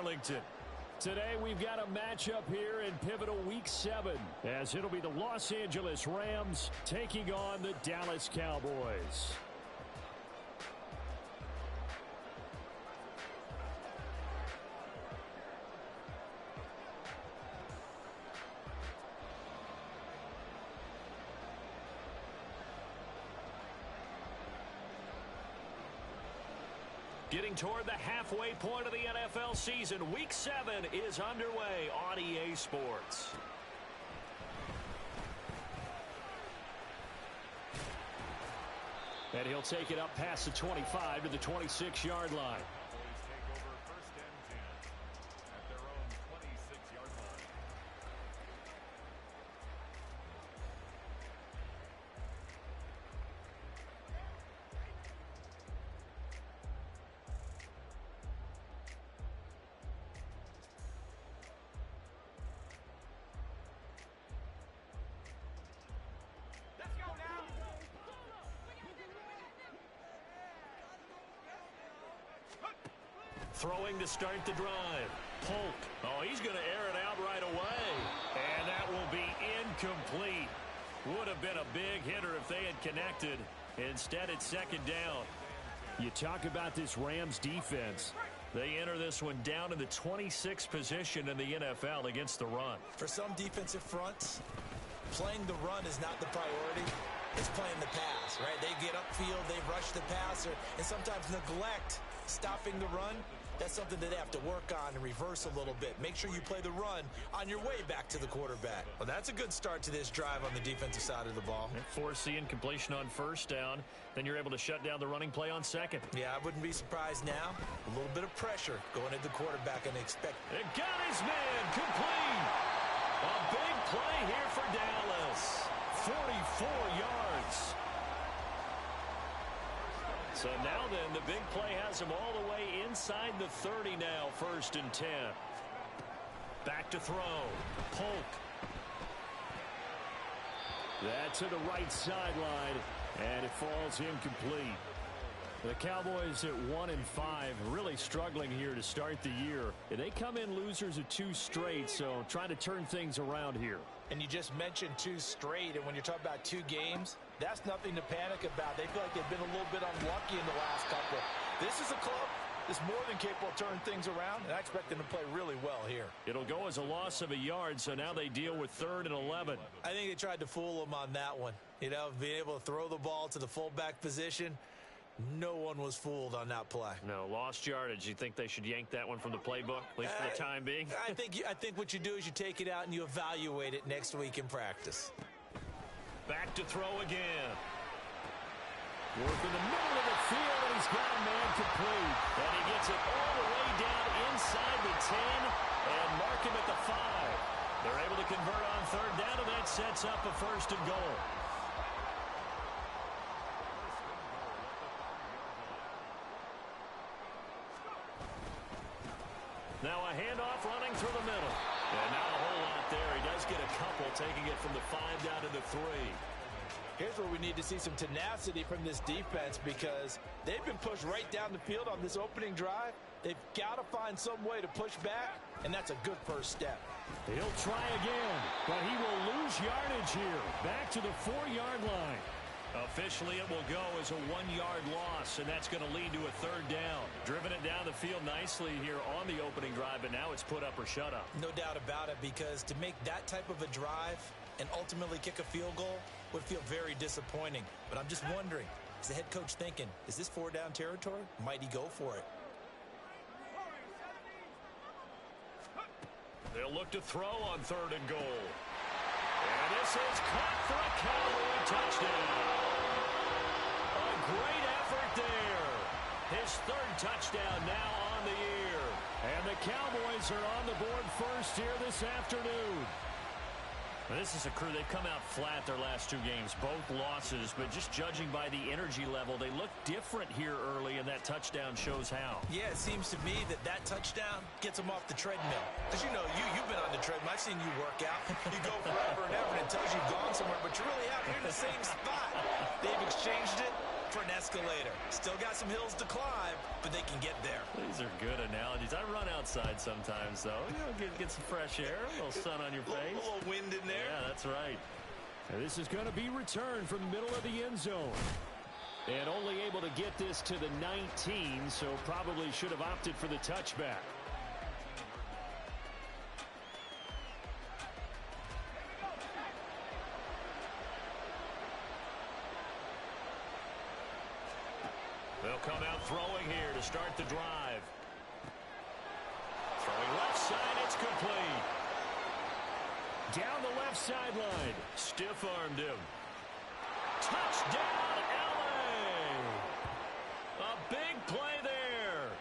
Arlington. Today we've got a matchup here in pivotal Week 7, as it'll be the Los Angeles Rams taking on the Dallas Cowboys. Getting toward the halfway point of the NFL season, Week 7 is underway on EA Sports. And he'll take it up past the 25 to the 26-yard line. Take over first and 10 at their own 26-yard line. Throwing to start the drive. Polk. Oh, he's going to air it out right away. And that will be incomplete. Would have been a big hitter if they had connected. Instead, it's second down. You talk about this Rams defense. They enter this one down in the 26th position in the NFL against the run. For some defensive fronts, playing the run is not the priority. It's playing the pass, right? They get upfield, they rush the passer, and sometimes neglect stopping the run. That's something that they have to work on and reverse a little bit. Make sure you play the run on your way back to the quarterback. Well, that's a good start to this drive on the defensive side of the ball. Force the incompletion on first down. Then you're able to shut down the running play on second. Yeah, I wouldn't be surprised now. A little bit of pressure going at the quarterback and expect. It got his man complete. A big play here for Dallas. 44 yards. So now then, the big play has him all the way inside the 30 now, 1st and 10. Back to throw. Polk. That's to the right sideline, and it falls incomplete. The Cowboys at 1-5, really struggling here to start the year. They come in losers of 2 straight, so trying to turn things around here. And you just mentioned 2 straight, and when you're talking about 2 games, that's nothing to panic about. They feel like they've been a little bit unlucky in the last couple. This is a club that's more than capable of turning things around, and I expect them to play really well here. It'll go as a loss of a yard, so now they deal with 3rd and 11. I think they tried to fool them on that one. You know, being able to throw the ball to the fullback position. No one was fooled on that play. No, lost yardage. You think they should yank that one from the playbook, at least for the time being? I think what you do is you take it out and you evaluate it next week in practice. Back to throw again. Work in the middle of the field, and he's got a man complete. And he gets it all the way down inside the 10 and mark him at the 5. They're able to convert on 3rd down, and that sets up a 1st and goal. Now a handoff running through the middle. And not a whole lot there. He does get a couple, taking it from the 5 down to the 3. Here's where we need to see some tenacity from this defense, because they've been pushed right down the field on this opening drive. They've got to find some way to push back, and that's a good first step. He'll try again, but he will lose yardage here. Back to the 4-yard line. Officially, it will go as a 1-yard loss, and that's going to lead to a 3rd down. Driven it down the field nicely here on the opening drive, but now it's put up or shut up. No doubt about it, because to make that type of a drive and ultimately kick a field goal would feel very disappointing. But I'm just wondering, is the head coach thinking, is this 4-down territory? Might he go for it? They'll look to throw on 3rd and goal. And this is caught for a Cowboy touchdown. A great effort there. His 3rd touchdown now on the year. And the Cowboys are on the board first here this afternoon. Now, this is a crew. They've come out flat their last 2 games, both losses, but just judging by the energy level, they look different here early, and that touchdown shows how. Yeah, it seems to me that touchdown ggets them off the treadmill. Because, you know, you've been on the treadmill. I've seen you work out. You go forever and ever, and it tells you you've gone somewhere, but you really haven't. You're in the same spot. They've exchanged it for an escalator. Still got some hills to climb, but they can get there. These are good analogies. I run outside sometimes, though. You know, get some fresh air, a little sun on your face. A little wind in there. Yeah, that's right. And this is going to be returned from the middle of the end zone. And only able to get this to the 19, so probably should have opted for the touchback. They'll come out throwing here to start the drive. Throwing left side, it's complete. Down the left sideline. Stiff-armed him. Touchdown, LA! A big play there.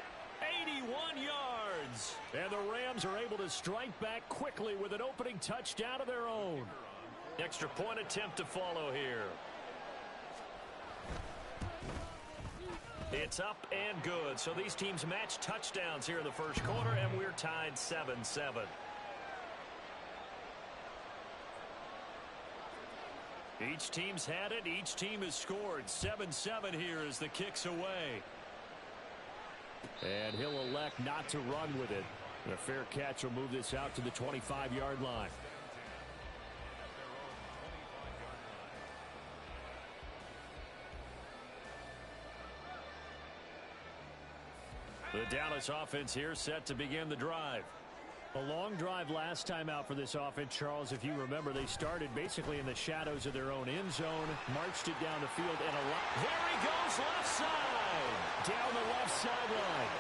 81 yards. And the Rams are able to strike back quickly with an opening touchdown of their own. Extra point attempt to follow here. It's up and good. So these teams match touchdowns here in the first quarter, and we're tied 7-7. Each team's had it. Each team has scored. 7-7 here as the kick's away. And he'll elect not to run with it. And a fair catch will move this out to the 25-yard line. The Dallas offense here set to begin the drive. A long drive last time out for this offense, Charles. If you remember, they started basically in the shadows of their own end zone, marched it down the field, and there he goes, left side. Down the left sideline.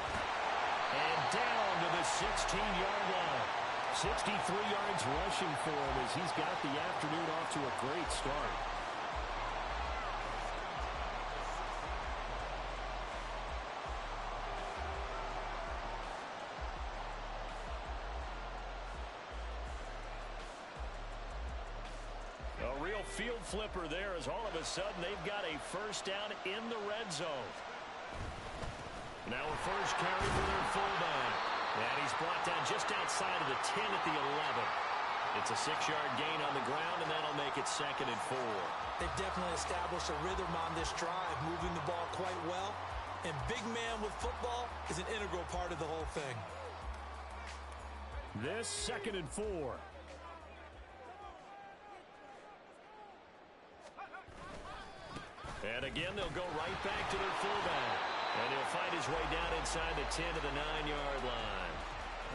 And down to the 16-yard line. 63 yards rushing for him as he's got the afternoon off to a great start. A real field flipper there as all of a sudden they've got a first down in the red zone. Now a first carry for their fullback. And he's brought down just outside of the 10 at the 11. It's a 6-yard gain on the ground, and that'll make it 2nd and 4. They've definitely established a rhythm on this drive, moving the ball quite well. And big man with football is an integral part of the whole thing. This 2nd and 4. And again, they'll go right back to their fullback. And he'll find his way down inside the 10 to the 9-yard line.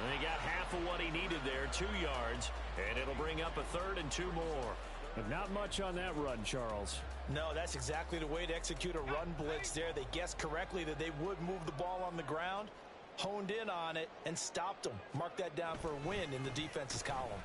And he got half of what he needed there, 2 yards. And it'll bring up a 3rd and 2 more. But not much on that run, Charles. No, that's exactly the way to execute a run blitz there. They guessed correctly that they would move the ball on the ground, honed in on it, and stopped them. Mark that down for a win in the defense's column.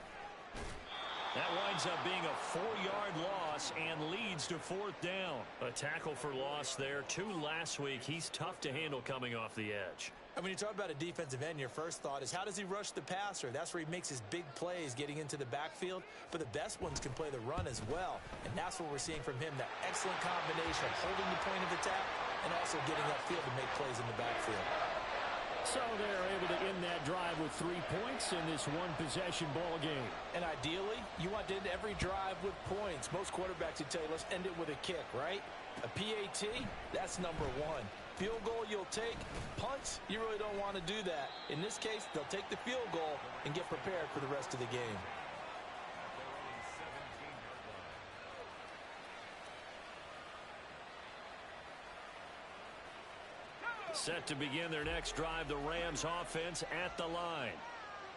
That winds up being a 4-yard loss and leads to 4th down. A tackle for loss there. 2 last week. He's tough to handle coming off the edge. And when you talk about a defensive end, your first thought is, how does he rush the passer? That's where he makes his big plays getting into the backfield. But the best ones can play the run as well. And that's what we're seeing from him, that excellent combination of holding the point of attack and also getting upfield to make plays in the backfield. So they're able to end that drive with 3 points in this one-possession ball game. And ideally, you want to end every drive with points. Most quarterbacks would tell you, let's end it with a kick, right? A PAT, that's number 1. Field goal you'll take. Punts, you really don't want to do that. In this case, they'll take the field goal and get prepared for the rest of the game. Set to begin their next drive, the Rams offense at the line.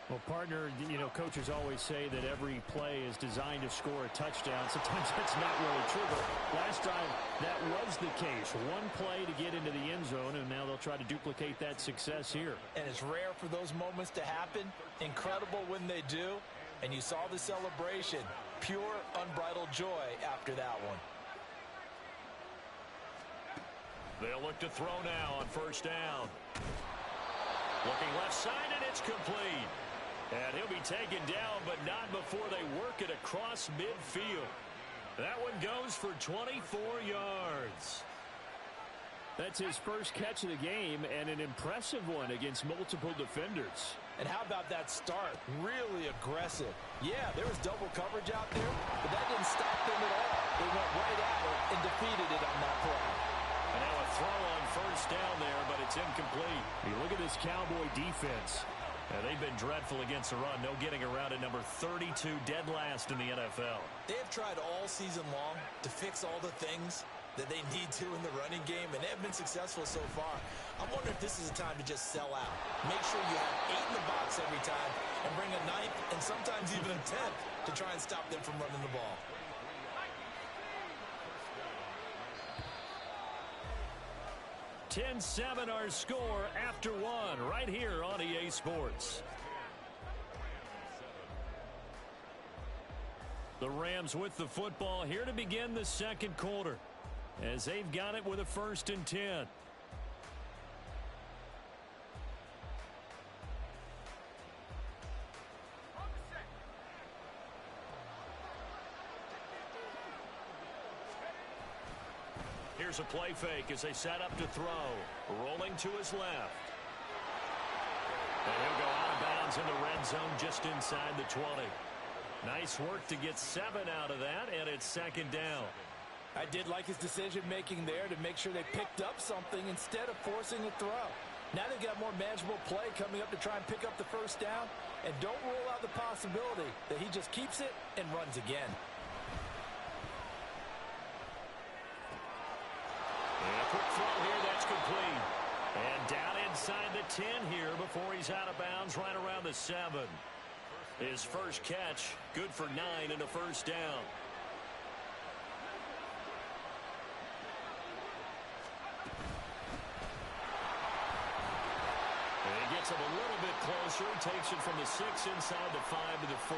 Well, partner, you know, coaches always say that every play is designed to score a touchdown. Sometimes that's not really true, but last drive, that was the case. One play to get into the end zone, and now they'll try to duplicate that success here. And it's rare for those moments to happen. Incredible when they do. And you saw the celebration. Pure, unbridled joy after that one. They'll look to throw now on first down. Looking left side, and it's complete. And he'll be taken down, but not before they work it across midfield. That one goes for 24 yards. That's his first catch of the game, and an impressive one against multiple defenders. And how about that start? Really aggressive. Yeah, there was double coverage out there, but that didn't stop them at all. They went right at it and defeated it on that play. throw on first down there, but it's incomplete. You look at this Cowboy defense. They've been dreadful against the run. No getting around at number 32, dead last in the NFL. They have tried all season long to fix all the things that they need to in the running game, and they have been successful so far. I'm wondering if this is a time to just sell out. Make sure you have 8 in the box every time and bring a 9th and sometimes even a 10th to try and stop them from running the ball. (10-7) our score after one right here on EA Sports. The Rams with the football here to begin the second quarter as they've got it with a 1st and 10. Here's a play fake as they set up to throw. Rolling to his left. And he'll go out of bounds in the red zone just inside the 20. Nice work to get 7 out of that, and it's 2nd down. I did like his decision-making there to make sure they picked up something instead of forcing a throw. Now they've got more manageable play coming up to try and pick up the 1st down, and don't rule out the possibility that he just keeps it and runs again. And a quick throw here, that's complete. And down inside the 10 here before he's out of bounds right around the 7. His first catch, good for 9 and a 1st down. And he gets him a little bit closer, takes it from the 6 inside the 5 to the 4.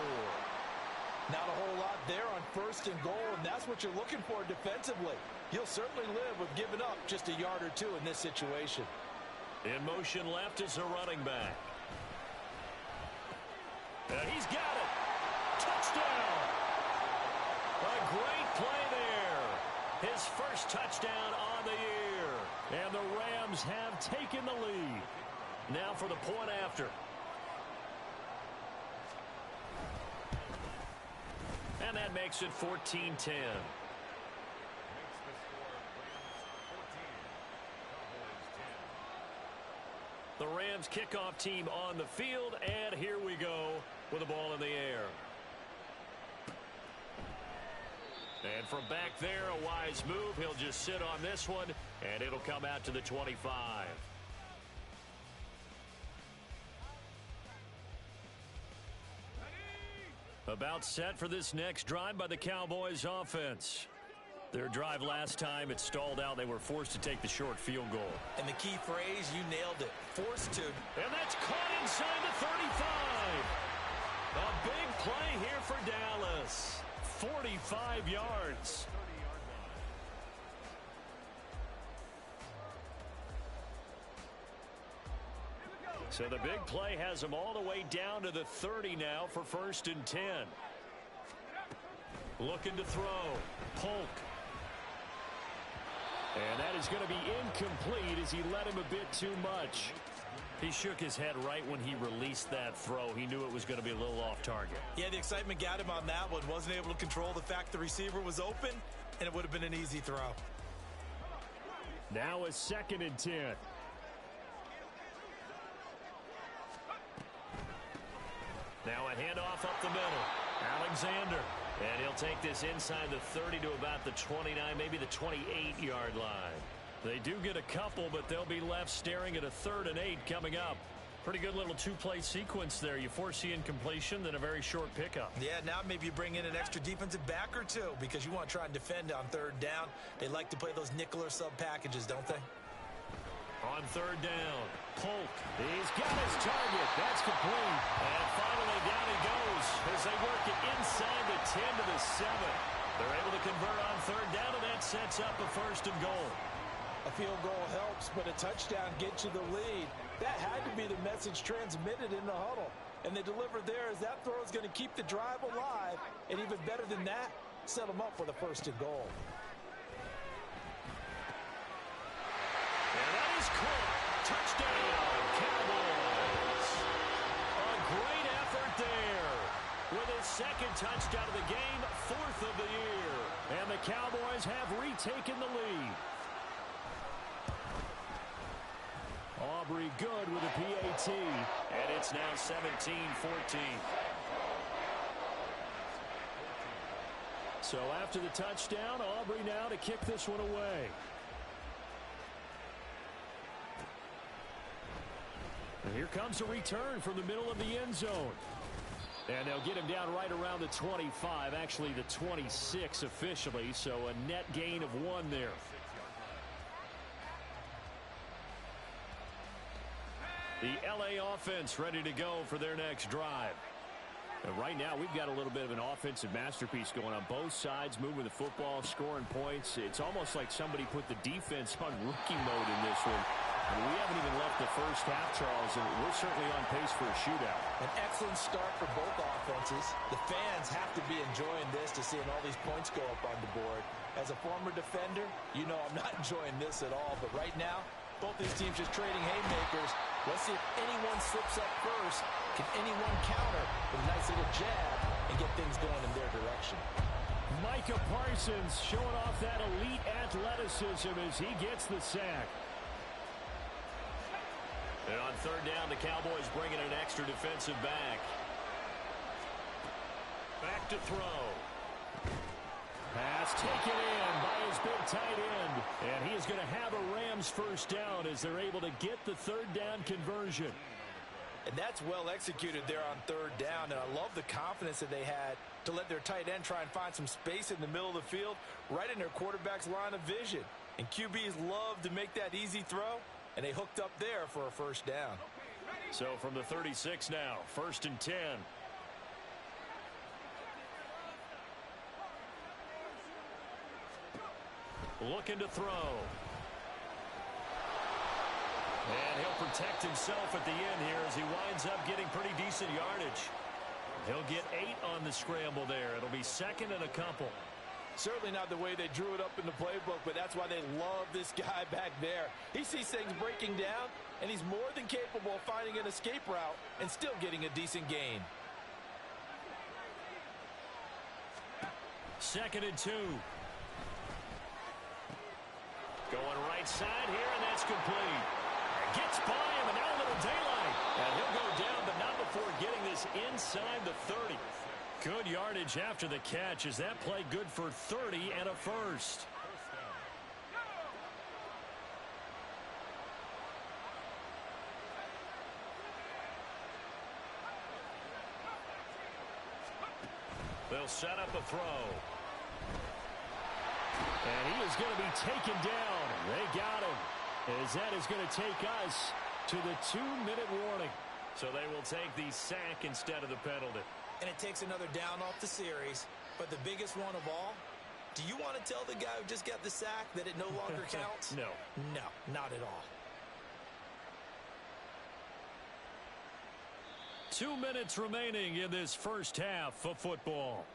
Not a whole lot there on 1st and goal, and that's what you're looking for defensively. You'll certainly live with giving up just a yard or 2 in this situation. In motion left is a running back. And he's got it. Touchdown. A great play there. His first touchdown on the year. And the Rams have taken the lead. Now for the point after. And that makes it 14-10. The Rams kickoff team on the field, and here we go with the ball in the air. And from back there, a wise move. He'll just sit on this one, and it'll come out to the 25. About set for this next drive by the Cowboys offense. Their drive last time, it stalled out. They were forced to take the short field goal. And the key phrase, you nailed it. Forced to. And that's caught inside the 35. A big play here for Dallas. 45 yards. So the big play has them all the way down to the 30 now for 1st and 10. Looking to throw. Polk. And that is going to be incomplete as he let him a bit too much. He shook his head right when he released that throw. He knew it was going to be a little off target. Yeah, the excitement got him on that one. Wasn't able to control the fact the receiver was open, and it would have been an easy throw. Now a 2nd and 10. Now a handoff up the middle. Alexander. And he'll take this inside the 30 to about the 29, maybe the 28-yard line. They do get a couple, but they'll be left staring at a 3rd and 8 coming up. Pretty good little 2-play sequence there. You foresee incompletion, then a very short pickup. Yeah, now maybe you bring in an extra defensive back or 2 because you want to try and defend on 3rd down. They like to play those nickel or sub packages, don't they? On 3rd down, Polk. He's got his target. That's complete. And finally down he goes as they work it inside the 10 to the 7. They're able to convert on 3rd down, and that sets up a 1st and goal. A field goal helps, but a touchdown gets you the lead. That had to be the message transmitted in the huddle. And they delivered there as that throw is going to keep the drive alive. And even better than that, set them up for the 1st and goal. And that is caught. Touchdown, Cowboys. A great effort there. With his 2nd touchdown of the game, 4th of the year. And the Cowboys have retaken the lead. Aubrey good with a PAT. And it's now 17-14. So after the touchdown, Aubrey now to kick this one away. And here comes a return from the middle of the end zone. And they'll get him down right around the 25, actually the 26 officially, so a net gain of 1 there. The LA offense ready to go for their next drive. And right now, we've got a little bit of an offensive masterpiece going on. Both sides moving the football, scoring points. It's almost like somebody put the defense on rookie mode in this one. I mean, we haven't even left the first half, Charles, and we're certainly on pace for a shootout. An excellent start for both offenses. The fans have to be enjoying this to seeing all these points go up on the board. As a former defender, you know I'm not enjoying this at all. But right now, both these teams just trading haymakers. Let's see if anyone slips up first. Can anyone counter with a nice little jab and get things going in their direction? Micah Parsons showing off that elite athleticism as he gets the sack. And on third down, the Cowboys bringing an extra defensive back. Back to throw. Pass taken in by his big tight end. And he is going to have a Rams first down as they're able to get the third down conversion. And that's well executed there on third down. And I love the confidence that they had to let their tight end try and find some space in the middle of the field, right in their quarterback's line of vision. And QBs love to make that easy throw. And they hooked up there for a first down. So from the 36 now, 1st and 10. Looking to throw. And he'll protect himself at the end here as he winds up getting pretty decent yardage. He'll get 8 on the scramble there. It'll be 2nd and a couple. Certainly not the way they drew it up in the playbook, but that's why they love this guy back there. He sees things breaking down, and he's more than capable of finding an escape route and still getting a decent gain. 2nd and 2. Going right side here, and that's complete. Gets by him, and now a little daylight. And he'll go down, but not before getting this inside the 30. Good yardage after the catch. Is that play good for 30 and a first? They'll set up a throw. And he is going to be taken down. They got him. As that is going to take us to the 2-minute warning. So they will take the sack instead of the penalty. And it takes another down off the series. But the biggest one of all, do you want to tell the guy who just got the sack that it no longer counts? No. No, not at all. 2 minutes remaining in this first half of football.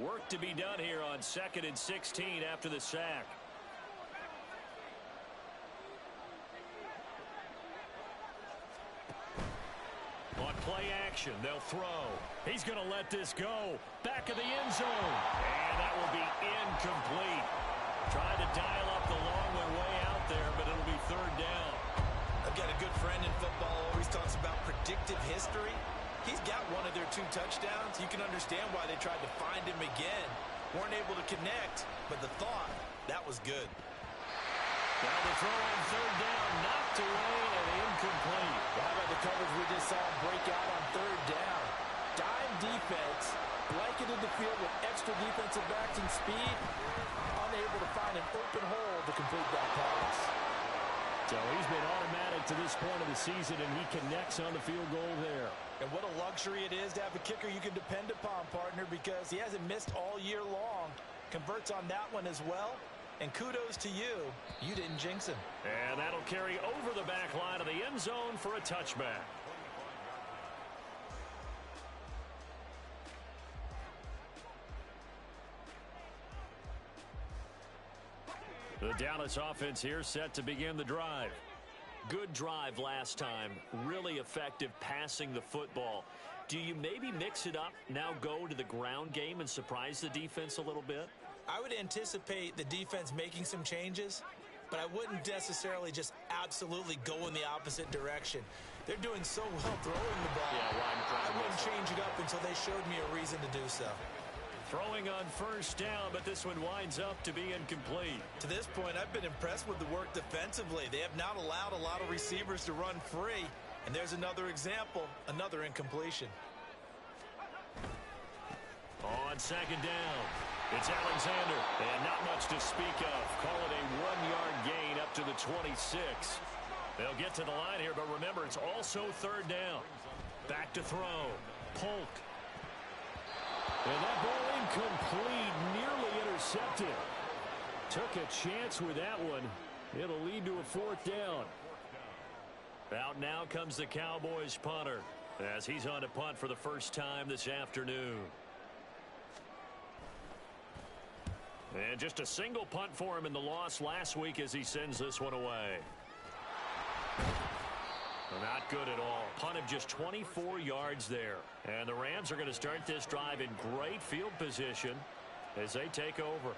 Work to be done here on 2nd and 16 after the sack. On play action, they'll throw. He's going to let this go. Back of the end zone. And that will be incomplete. Trying to dial up the long one way out there, but it'll be third down. I've got a good friend in football who always talks about predictive history. He's got one of their 2 touchdowns. You can understand why they tried to find him again. Weren't able to connect, but the thought, that was good. Now the throw on third down, knocked away and incomplete. Well, how about the coverage we just saw him break out on third down? Dime defense, blanketed the field with extra defensive backs and speed, unable to find an open hole to complete that pass. So he's been automatic to this point of the season, and he connects on the field goal there. And what a luxury it is to have a kicker you can depend upon, partner, because he hasn't missed all year long. Converts on that one as well. And kudos to you. You didn't jinx him. And that'll carry over the back line of the end zone for a touchback. The Dallas offense here set to begin the drive. Good drive last time. Really effective passing the football. Do you maybe mix it up, now go to the ground game and surprise the defense a little bit? I would anticipate the defense making some changes, but I wouldn't necessarily just absolutely go in the opposite direction. They're doing so well throwing the ball. I wouldn't change it up until they showed me a reason to do so. Throwing on first down, but this one winds up to be incomplete. To this point, I've been impressed with the work defensively. They have not allowed a lot of receivers to run free. And there's another example, another incompletion. On second down, it's Alexander. And not much to speak of. Call it a 1-yard gain up to the 26. They'll get to the line here, but remember, it's also third down. Back to throw. Polk. And that ball incomplete, nearly intercepted. Took a chance with that one. It'll lead to a fourth down. Out now comes the Cowboys punter as he's on to punt for the first time this afternoon. And just a single punt for him in the loss last week as he sends this one away. Not good at all. Punt of just 24 yards there. And the Rams are going to start this drive in great field position as they take over.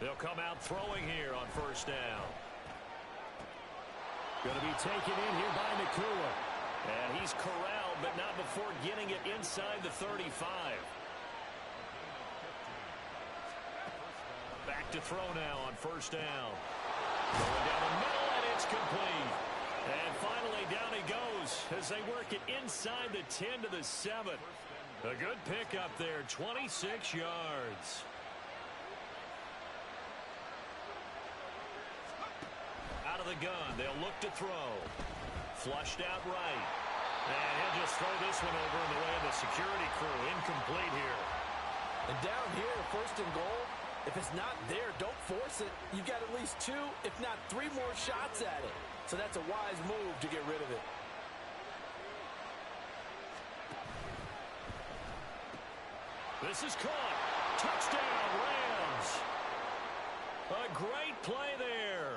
They'll come out throwing here on first down. Going to be taken in here by Nakua. And he's corralled, but not before getting it inside the 35. Back to throw now on first down. Going down the middle, and it's complete. And finally, down he goes as they work it inside the 10 to the 7. A good pickup there, 26 yards. Out of the gun, they'll look to throw. Flushed out right. And he'll just throw this one over in the way of the security crew. Incomplete here. And down here, first and goal, if it's not there, don't force it. You've got at least 2, if not 3 more shots at it. So that's a wise move to get rid of it. This is caught. Touchdown, Rams. A great play there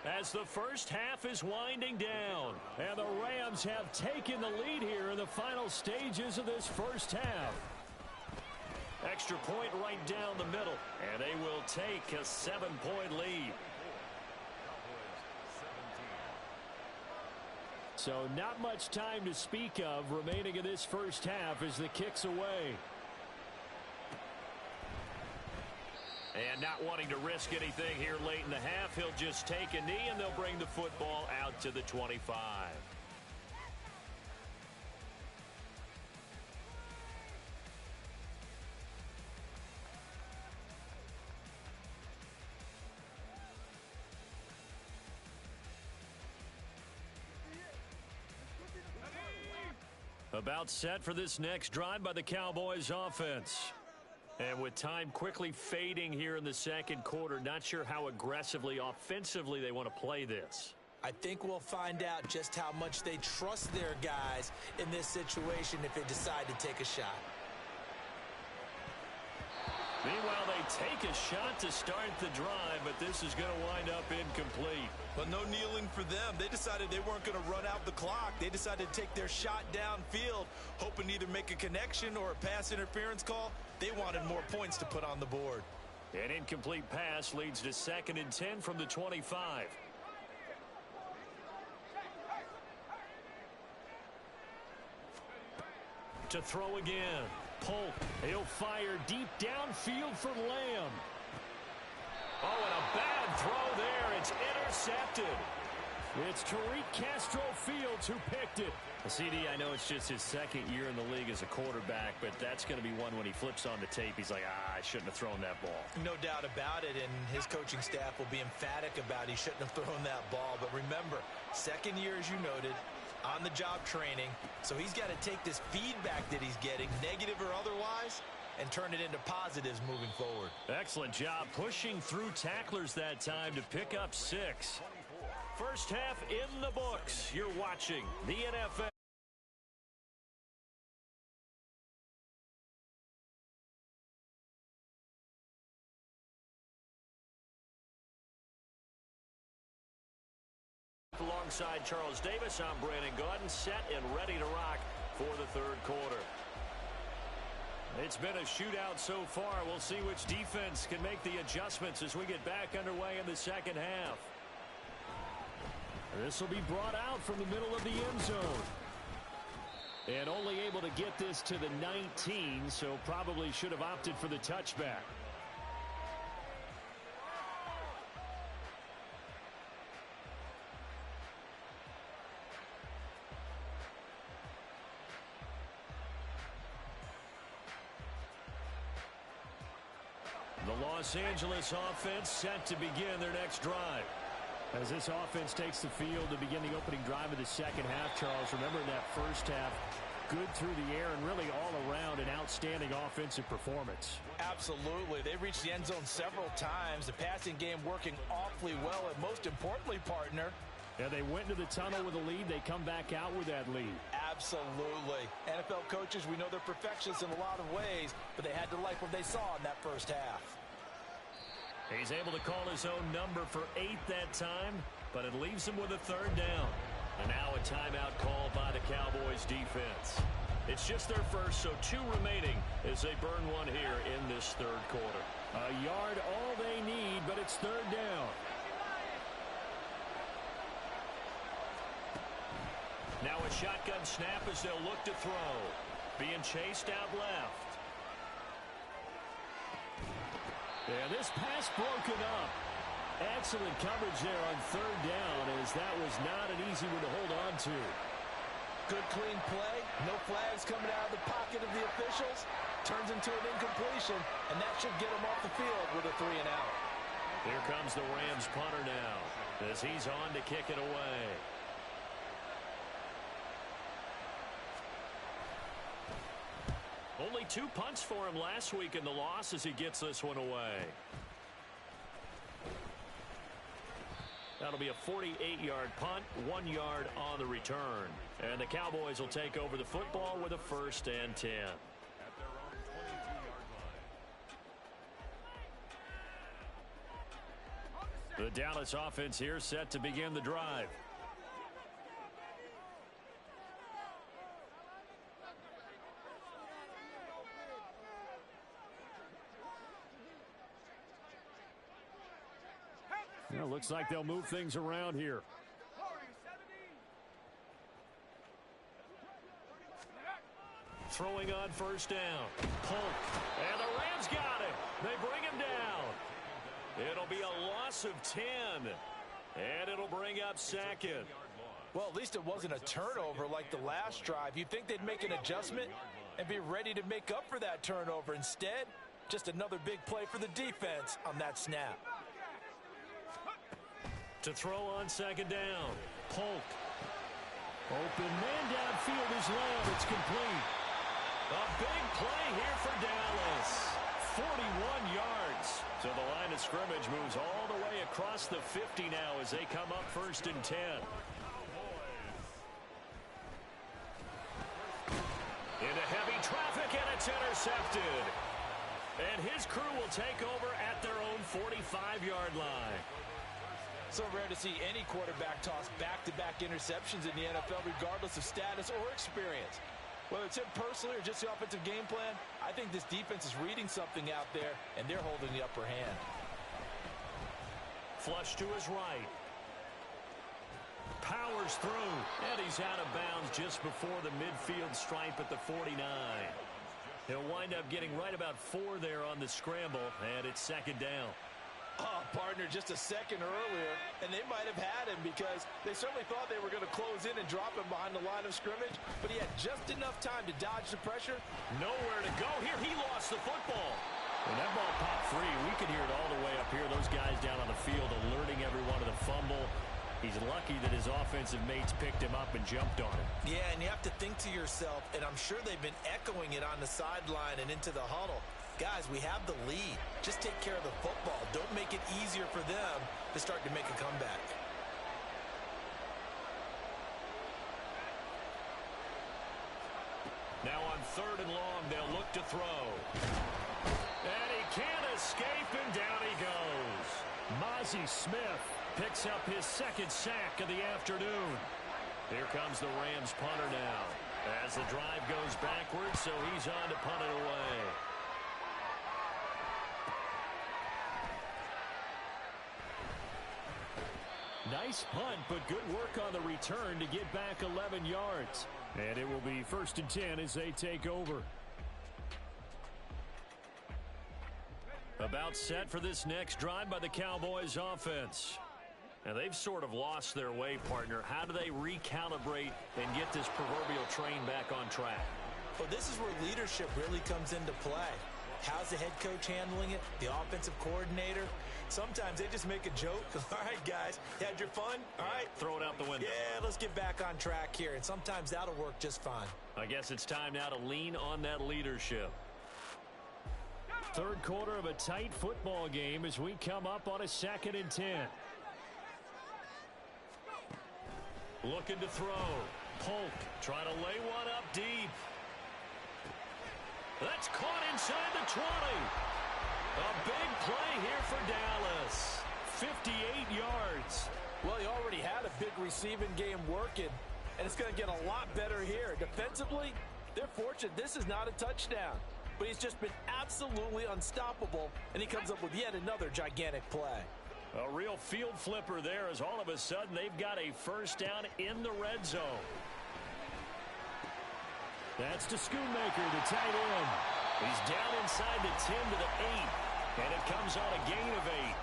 as the first half is winding down. And the Rams have taken the lead here in the final stages of this first half. Extra point right down the middle, and they will take a 7-point lead. So not much time to speak of remaining in this first half as the kick's away. And not wanting to risk anything here late in the half, he'll just take a knee, and they'll bring the football out to the 25. About set for this next drive by the Cowboys offense. And with time quickly fading here in the second quarter, not sure how aggressively, offensively they want to play this. I think we'll find out just how much they trust their guys in this situation if they decide to take a shot. Meanwhile, they take a shot to start the drive, but this is going to wind up incomplete. But no kneeling for them. They decided they weren't going to run out the clock. They decided to take their shot downfield, hoping to either make a connection or a pass interference call. They wanted more points to put on the board. An incomplete pass leads to 2nd and 10 from the 25. To throw again. Polk. He'll fire deep downfield for Lamb. Oh, and a bad throw there. It's intercepted. It's Tariq Castro-Fields who picked it. CD, I know it's just his second year in the league as a quarterback, but that's going to be one when he flips on the tape. He's like, I shouldn't have thrown that ball. No doubt about it, and his coaching staff will be emphatic about he shouldn't have thrown that ball. But remember, second year, as you noted, on-the-job training, so he's got to take this feedback that he's getting, negative or otherwise, and turn it into positives moving forward. Excellent job pushing through tacklers that time to pick up 6. First half in the books. You're watching the NFL. Alongside Charles Davis, I'm Brandon Gaudin, set and ready to rock for the third quarter. It's been a shootout so far. We'll see which defense can make the adjustments as we get back underway in the second half. This will be brought out from the middle of the end zone. And only able to get this to the 19, so probably should have opted for the touchback. The Los Angeles offense set to begin their next drive. As this offense takes the field to begin the opening drive of the second half, Charles, remember in that first half, good through the air and really all around an outstanding offensive performance. Absolutely. They reached the end zone several times. The passing game working awfully well, and most importantly, partner, yeah, they went into the tunnel with a lead. They come back out with that lead. Absolutely. NFL coaches, we know they're perfectionists in a lot of ways, but they had to like what they saw in that first half. He's able to call his own number for 8 that time, but it leaves him with a third down. And now a timeout called by the Cowboys defense. It's just their first, so 2 remaining as they burn one here in this third quarter. A yard all they need, but it's third down. Now a shotgun snap as they'll look to throw. Being chased out left. Yeah, this pass broken up. Excellent coverage there on third down, as that was not an easy one to hold on to. Good clean play. No flags coming out of the pocket of the officials. Turns into an incompletion, and that should get him off the field with a 3 and out. Here comes the Rams punter now as he's on to kick it away. Only 2 punts for him last week in the loss as he gets this one away. That'll be a 48-yard punt, 1 yard on the return. And the Cowboys will take over the football with a 1st and 10. At their own 22-yard line. The Dallas offense here set to begin the drive. Well, looks like they'll move things around here. Throwing on 1st down. Polk. And the Rams got it. They bring him down. It'll be a loss of 10. And it'll bring up 2nd. Well, at least it wasn't a turnover like the last drive. You'd think they'd make an adjustment and be ready to make up for that turnover. Instead, just another big play for the defense on that snap. To throw on 2nd down. Polk. Open man downfield is Lamb. It's complete. A big play here for Dallas. 41 yards. So the line of scrimmage moves all the way across the 50 now as they come up 1st and 10. Into heavy traffic, and it's intercepted. And his crew will take over at their own 45-yard line. So rare to see any quarterback toss back-to-back interceptions in the NFL, regardless of status or experience. Whether it's him personally or just the offensive game plan, I think this defense is reading something out there, and they're holding the upper hand. Flush to his right. Powers through, and he's out of bounds just before the midfield stripe at the 49. He'll wind up getting right about 4 there on the scramble, and it's 2nd down. Oh, partner, just a second earlier, and they might have had him because they certainly thought they were going to close in and drop him behind the line of scrimmage, but he had just enough time to dodge the pressure. Nowhere to go here. He lost the football. When that ball popped free, we could hear it all the way up here. Those guys down on the field alerting everyone to the fumble. He's lucky that his offensive mates picked him up and jumped on him. Yeah, and you have to think to yourself, and I'm sure they've been echoing it on the sideline and into the huddle. Guys, we have the lead. Just take care of the football. Don't make it easier for them to start to make a comeback. Now on 3rd and long, they'll look to throw. And he can't escape, and down he goes. Mozzie Smith Picks up his second sack of the afternoon. Here comes the Rams punter now. As the drive goes backwards, so he's on to punt it away. Nice punt, but good work on the return to get back 11 yards. And it will be 1st and 10 as they take over. About set for this next drive by the Cowboys offense. Now, they've sort of lost their way, partner. How do they recalibrate and get this proverbial train back on track? Well, this is where leadership really comes into play. How's the head coach handling it? The offensive coordinator? Sometimes they just make a joke. All right, guys, you had your fun? All right. Throw it out the window. Yeah, let's get back on track here. And sometimes that'll work just fine. I guess it's time now to lean on that leadership. Third quarter of a tight football game as we come up on a 2nd and 10. Looking to throw. Polk trying to lay one up deep. That's caught inside the 20. A big play here for Dallas. 58 yards. Well, he already had a big receiving game working, and it's going to get a lot better here. Defensively, they're fortunate this is not a touchdown. But he's just been absolutely unstoppable, and he comes up with yet another gigantic play. A real field flipper there as all of a sudden they've got a first down in the red zone. That's to Schoonmaker, the tight end. He's down inside the 10 to the 8, and it comes on a gain of 8.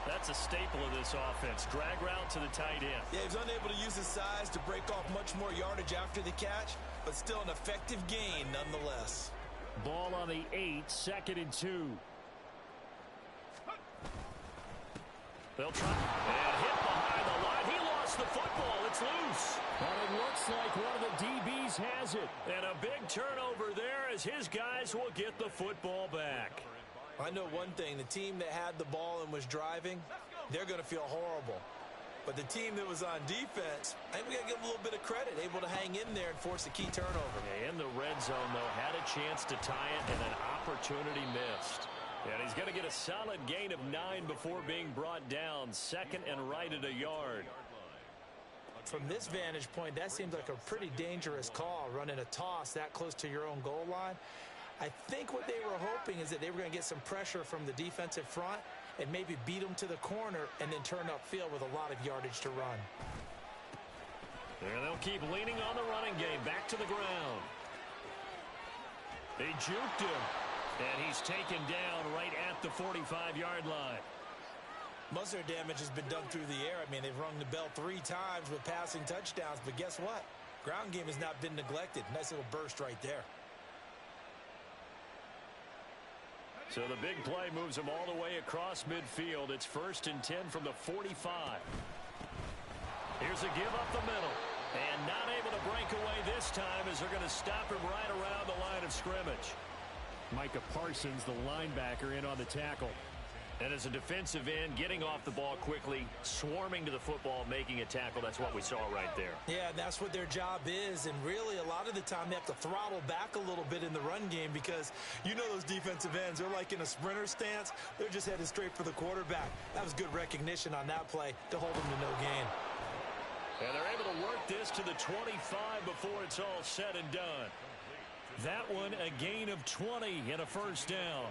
That's a staple of this offense. Drag route to the tight end. Yeah, he's unable to use his size to break off much more yardage after the catch, but still an effective gain nonetheless. Ball on the 8, 2nd and 2. They'll try and hit behind the line. He lost the football. It's loose. But it looks like one of the DBs has it. And a big turnover there as his guys will get the football back. I know one thing. The team that had the ball and was driving, they're going to feel horrible. But the team that was on defense, I think we got to give them a little bit of credit, able to hang in there and force a key turnover. Yeah, in the red zone, though, had a chance to tie it and an opportunity missed. And he's going to get a solid gain of 9 before being brought down. 2nd and right at a yard. From this vantage point, that seems like a pretty dangerous call, running a toss that close to your own goal line. I think what they were hoping is that they were going to get some pressure from the defensive front and maybe beat them to the corner and then turn upfield with a lot of yardage to run. There they'll keep leaning on the running game. Back to the ground. They juked him. And he's taken down right at the 45-yard line. Most of their damage has been done through the air. I mean, they've rung the bell 3 times with passing touchdowns. But guess what? Ground game has not been neglected. Nice little burst right there. So the big play moves them all the way across midfield. It's 1st and 10 from the 45. Here's a give up the middle. And not able to break away this time as they're going to stop him right around the line of scrimmage. Micah Parsons, the linebacker, in on the tackle. And as a defensive end, getting off the ball quickly, swarming to the football, making a tackle. That's what we saw right there. Yeah, that's what their job is. And really, a lot of the time, they have to throttle back a little bit in the run game because you know those defensive ends, they're like in a sprinter stance. They're just headed straight for the quarterback. That was good recognition on that play to hold them to no gain. And they're able to work this to the 25 before it's all said and done. That one, a gain of 20 and a first down.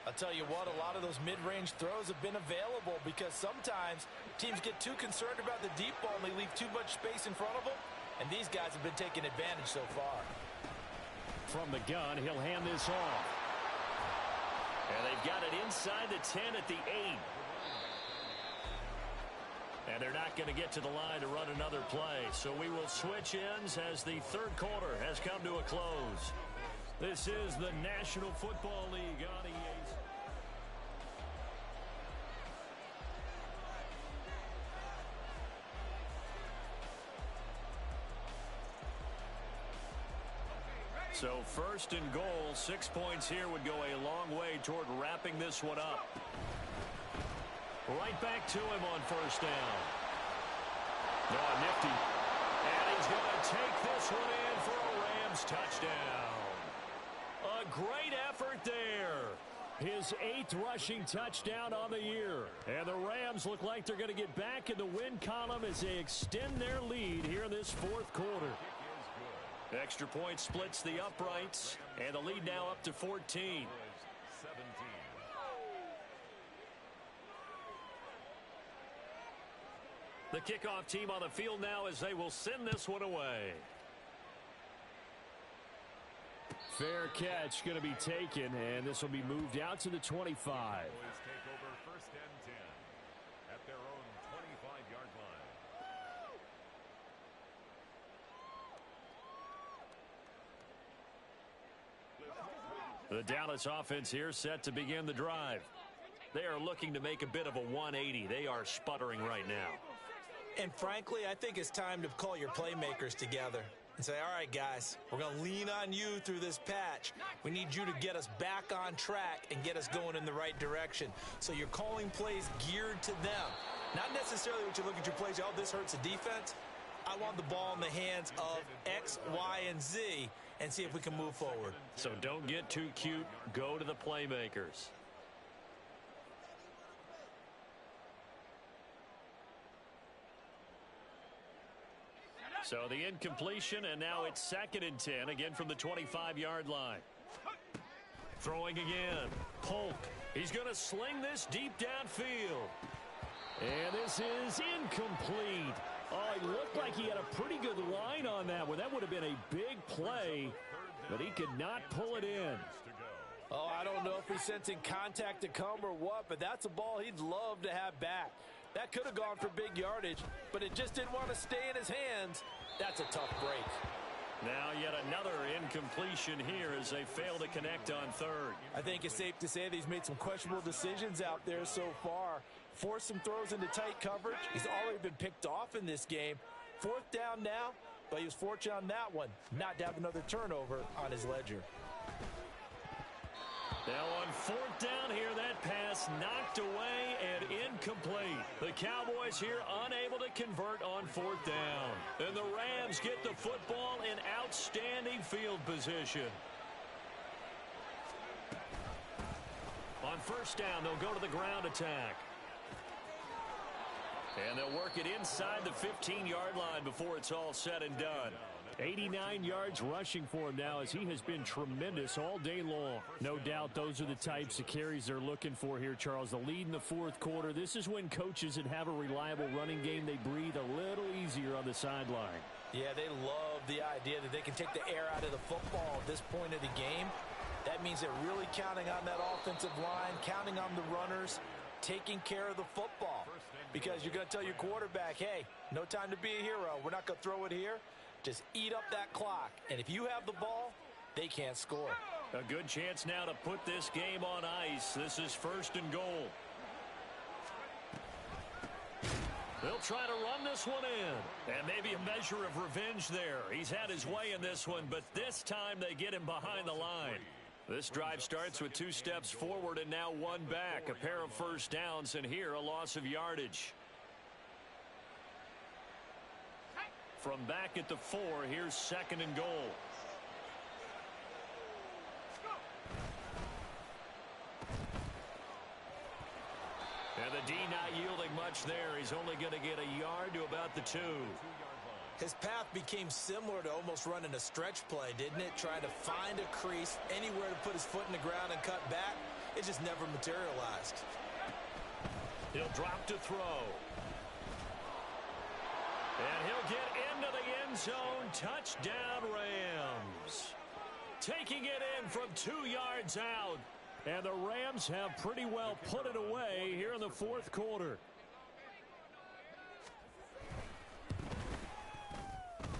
I'll tell you what, a lot of those mid-range throws have been available because sometimes teams get too concerned about the deep ball and they leave too much space in front of them, and these guys have been taking advantage so far. From the gun, he'll hand this off. And they've got it inside the 10 at the 8. And they're not going to get to the line to run another play. So we will switch ends as the third quarter has come to a close. This is the National Football League on EA. So 1st and goal, 6 points here would go a long way toward wrapping this one up. Right back to him on first down. Oh, nifty. And he's going to take this one in for a Rams touchdown. A great effort there. His 8th rushing touchdown on the year. And the Rams look like they're going to get back in the win column as they extend their lead here in this fourth quarter. Extra point splits the uprights, and the lead now up to 14. The kickoff team on the field now as they will send this one away. Fair catch going to be taken, and this will be moved out to the 25. Cowboys take over first and 10 at their own 25-yard line. The Dallas offense here set to begin the drive. They are looking to make a bit of a 180. They are sputtering right now. And frankly, I think it's time to call your playmakers together and say, all right, guys, we're going to lean on you through this patch. We need you to get us back on track and get us going in the right direction. So you're calling plays geared to them. Not necessarily what you look at your plays, oh, this hurts the defense. I want the ball in the hands of X, Y, and Z and see if we can move forward. So don't get too cute. Go to the playmakers. So the incompletion, and now it's 2nd and 10, again from the 25-yard line. Throwing again. Polk. He's going to sling this deep downfield. And this is incomplete. Oh, it looked like he had a pretty good line on that one. That would have been a big play, but he could not pull it in. Oh, I don't know if he's sensing contact to come or what, but that's a ball he'd love to have back. That could have gone for big yardage, but it just didn't want to stay in his hands. That's a tough break. Now yet another incompletion here as they fail to connect on 3rd. I think it's safe to say that he's made some questionable decisions out there so far. Forced some throws into tight coverage. He's already been picked off in this game. 4th down now, but he was fortunate on that one not to have another turnover on his ledger. Now on 4th down here, that pass knocked away and incomplete. The Cowboys here unable to convert on 4th down. And the Rams get the football in outstanding field position. On 1st down, they'll go to the ground attack. And they'll work it inside the 15-yard line before it's all said and done. 89 yards rushing for him now as he has been tremendous all day long. No doubt those are the types of carries they're looking for here, Charles. The lead in the 4th quarter. This is when coaches that have a reliable running game, they breathe a little easier on the sideline. Yeah, they love the idea that they can take the air out of the football at this point of the game. That means they're really counting on that offensive line, counting on the runners, taking care of the football. Because you're going to tell your quarterback, hey, no time to be a hero. We're not going to throw it here. Just eat up that clock. And if you have the ball, they can't score. A good chance now to put this game on ice. This is 1st and goal. They'll try to run this one in. And maybe a measure of revenge there. He's had his way in this one, but this time they get him behind the line. This drive starts with 2 steps forward and now 1 back. A pair of 1st downs, and here a loss of yardage. From back at the 4, here's 2nd and goal. And the D not yielding much there. He's only going to get a yard to about the 2. His path became similar to almost running a stretch play, didn't it? Trying to find a crease, anywhere to put his foot in the ground and cut back. It just never materialized. He'll drop to throw. And he'll get into the end zone. Touchdown, Rams. Taking it in from 2 yards out. And the Rams have pretty well put it away here in the 4th quarter.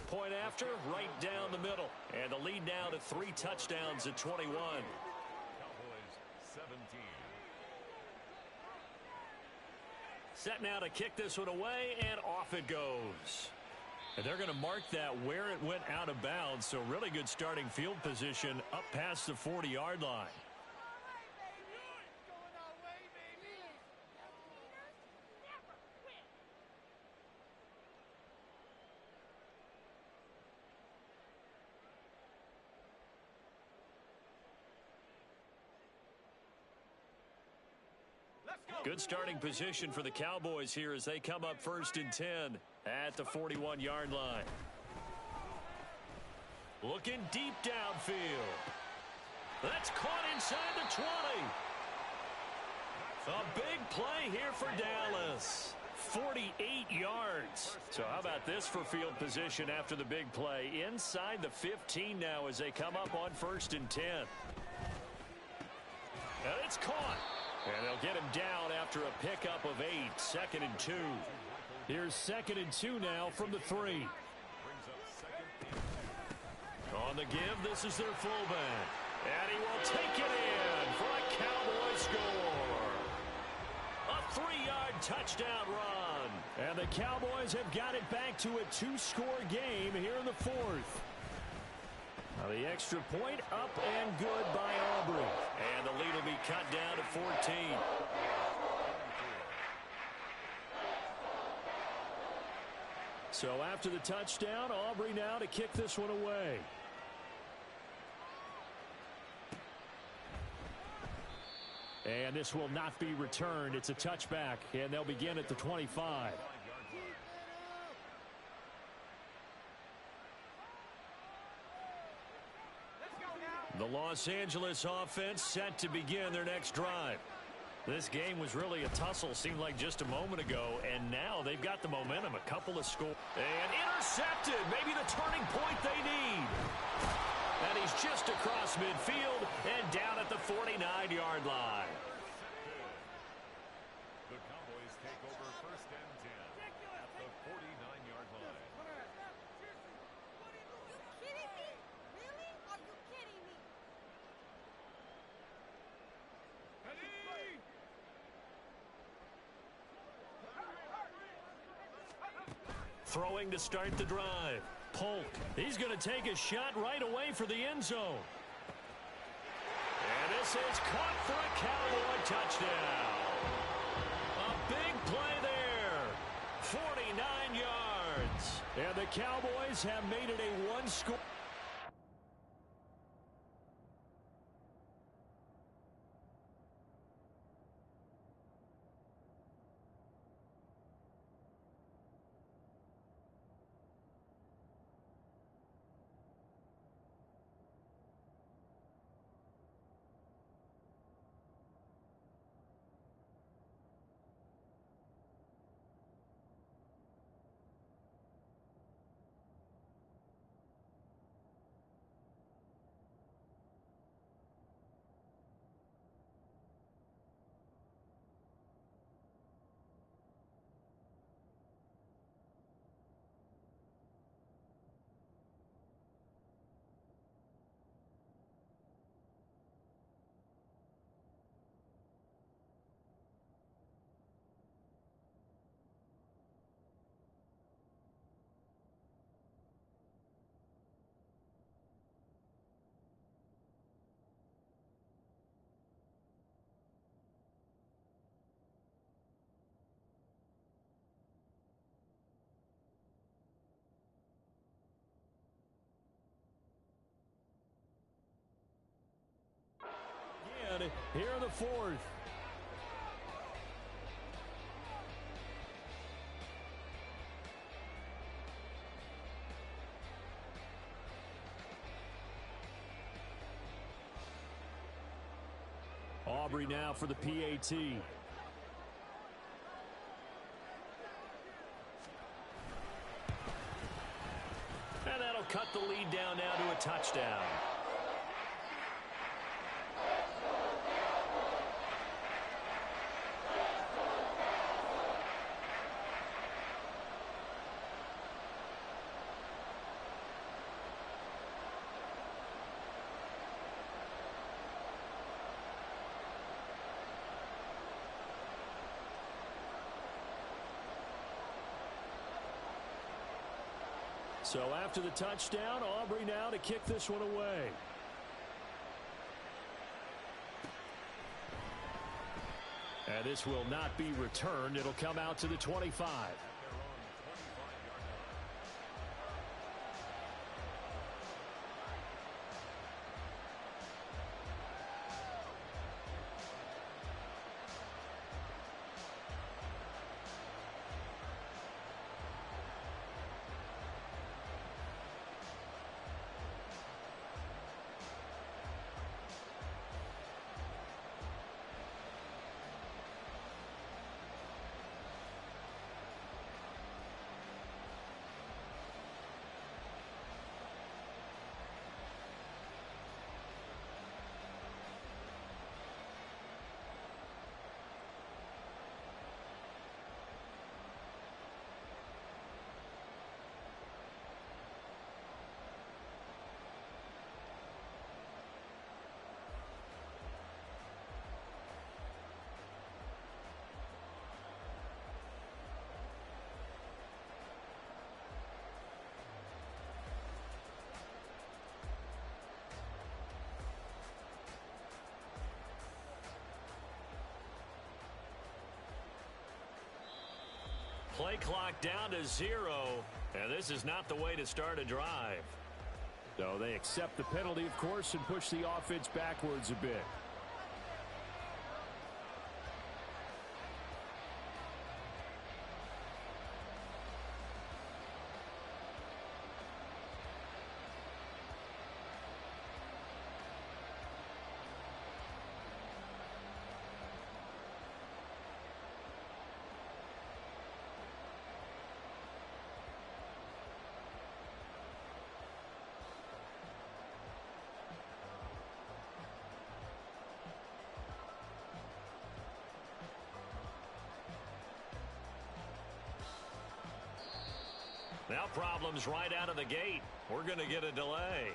Point after, right down the middle. And the lead now to 3 touchdowns at 21. Cowboys 17. Set now to kick this one away, and off it goes. And they're going to mark that where it went out of bounds, so really good starting field position up past the 40-yard line. Good starting position for the Cowboys here as they come up 1st and 10 at the 41-yard line. Looking deep downfield. That's caught inside the 20. A big play here for Dallas. 48 yards. So how about this for field position after the big play? Inside the 15 now as they come up on 1st and 10. And it's caught. And they'll get him down after a pickup of 8. 2nd and 2. Here's 2nd and 2 now from the 3. On the give, this is their fullback. And he will take it in for a Cowboy score. A 3-yard touchdown run. And the Cowboys have got it back to a 2-score game here in the 4th. Now the extra point up and good by Aubrey. And the lead will be cut down to 14. So after the touchdown, Aubrey now to kick this one away. And this will not be returned. It's a touchback, and they'll begin at the 25. The Los Angeles offense set to begin their next drive. This game was really a tussle, seemed like just a moment ago, and now they've got the momentum. A couple of scores. And intercepted. Maybe the turning point they need. And he's just across midfield and down at the 49-yard line. The Cowboys take over 1st and 10 at the 49-yard line. You kidding me? Really? Are you kidding me? Throwing to start the drive. Polk. He's going to take a shot right away for the end zone. And this is caught for a Cowboy touchdown. A big play there. 49 yards. And the Cowboys have made it a 1-score. Here in the 4th. Aubrey now for the PAT. And that'll cut the lead down now to a touchdown. So after the touchdown, Aubrey now to kick this one away. And this will not be returned. It'll come out to the 25. Play clock down to 0, and this is not the way to start a drive. So they accept the penalty, of course, and push the offense backwards a bit. Now problems right out of the gate. We're going to get a delay.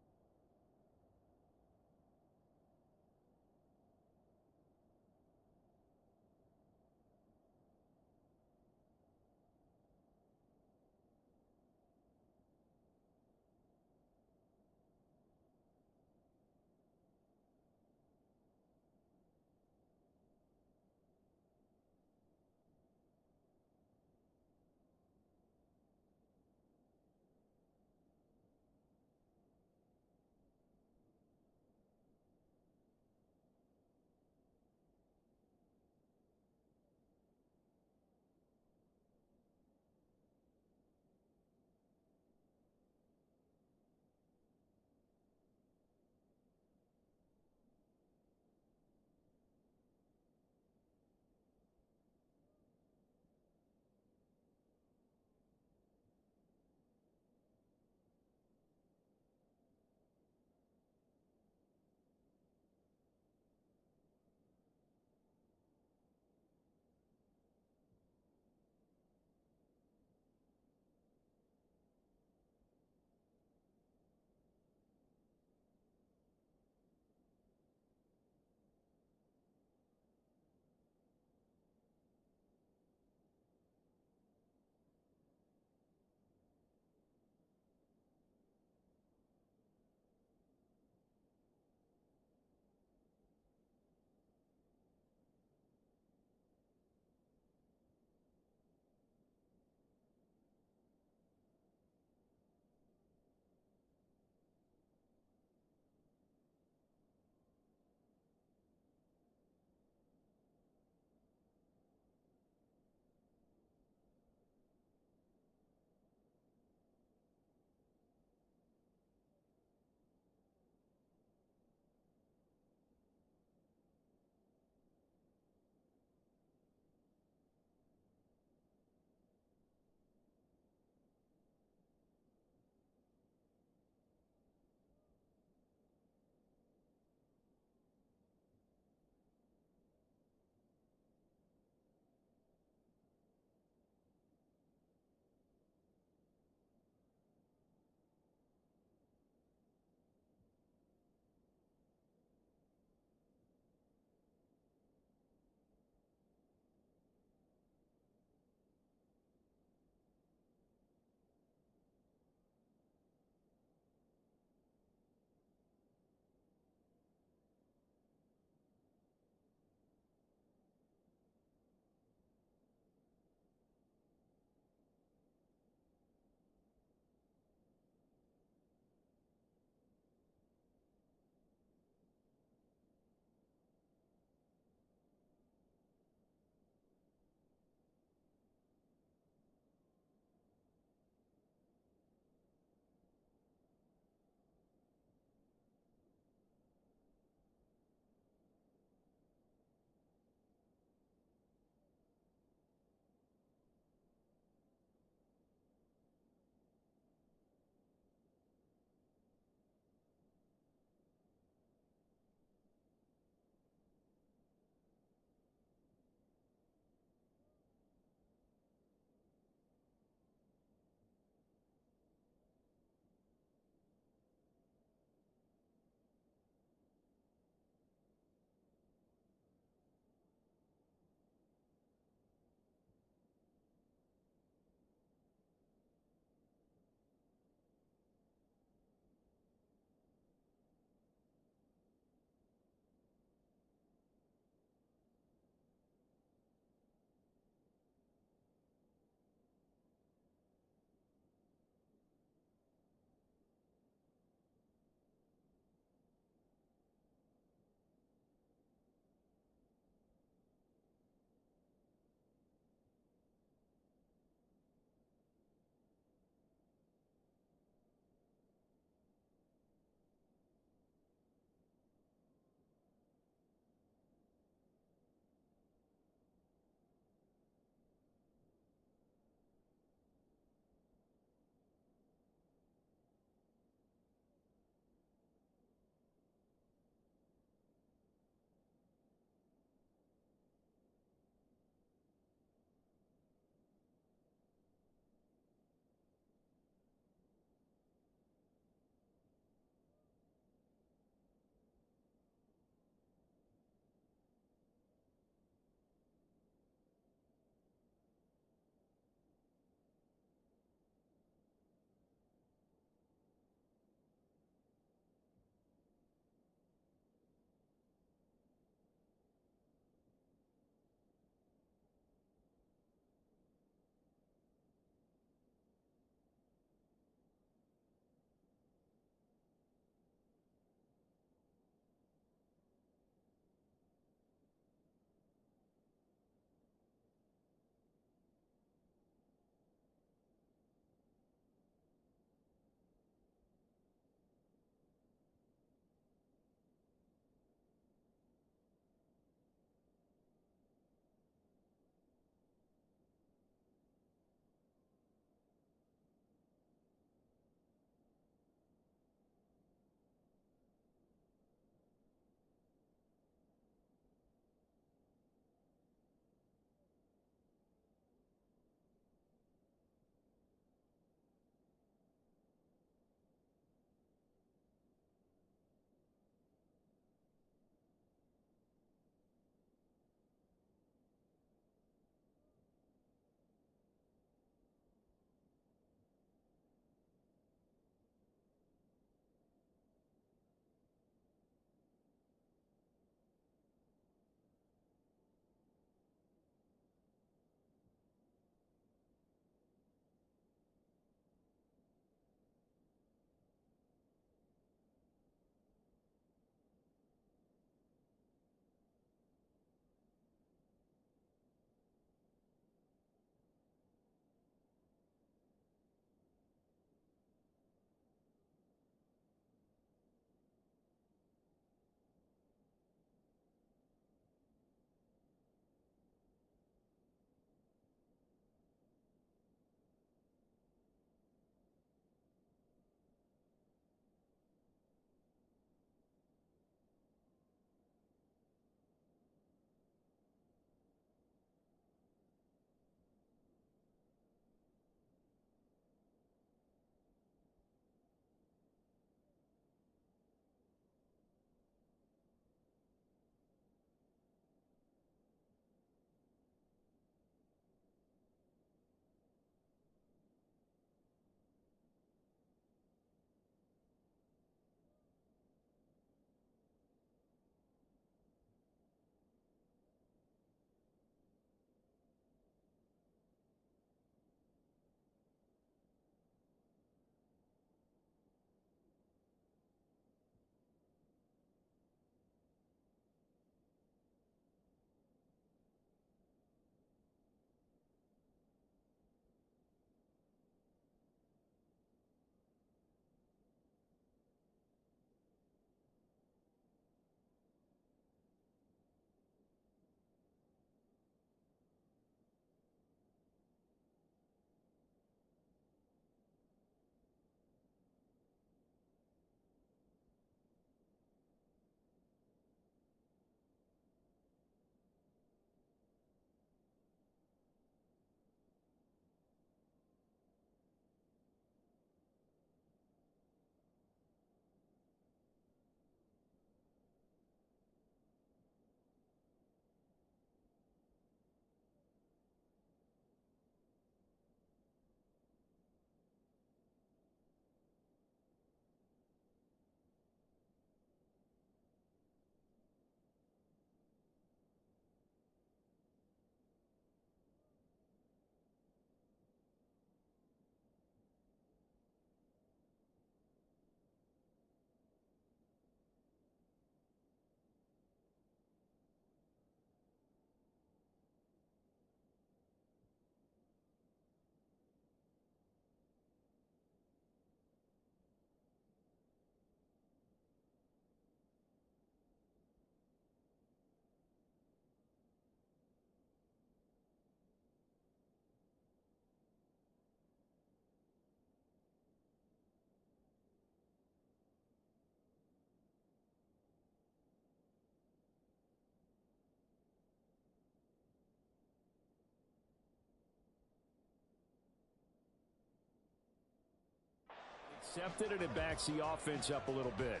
Intercepted, and it backs the offense up a little bit.